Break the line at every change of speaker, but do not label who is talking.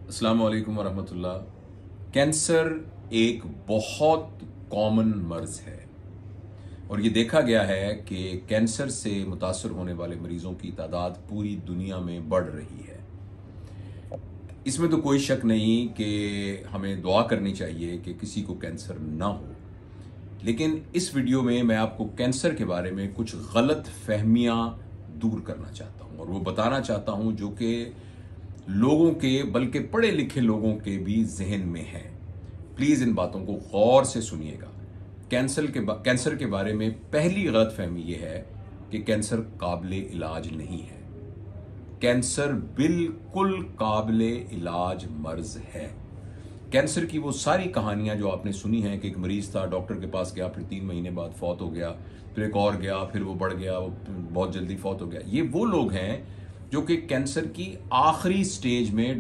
अस्सलाम वालेकुम वरहमतुल्लाह। कैंसर एक बहुत कॉमन मर्ज है और ये देखा गया है कि कैंसर से मुतासर होने वाले मरीजों की तादाद पूरी दुनिया में बढ़ रही है। इसमें तो कोई शक नहीं कि हमें दुआ करनी चाहिए कि किसी को कैंसर ना हो, लेकिन इस वीडियो में मैं आपको कैंसर के बारे में कुछ गलत फहमियां दूर करना चाहता हूं और वो बताना चाहता हूं जो कि लोगों के, बल्कि पढ़े लिखे लोगों के भी जहन में है। प्लीज इन बातों को गौर से सुनिएगा। कैंसर के बारे में पहली गलत फहमी यह है कि कैंसर काबिले इलाज नहीं है। कैंसर बिल्कुल काबिले इलाज मर्ज है। कैंसर की वो सारी कहानियां जो आपने सुनी हैं कि एक मरीज था, डॉक्टर के पास गया, फिर 3 महीने बाद फौत हो गया, फिर एक और गया, फिर वो बढ़ गया, वो बहुत जल्दी फौत हो गया, ये वो लोग हैं जो कि कैंसर की आखिरी स्टेज में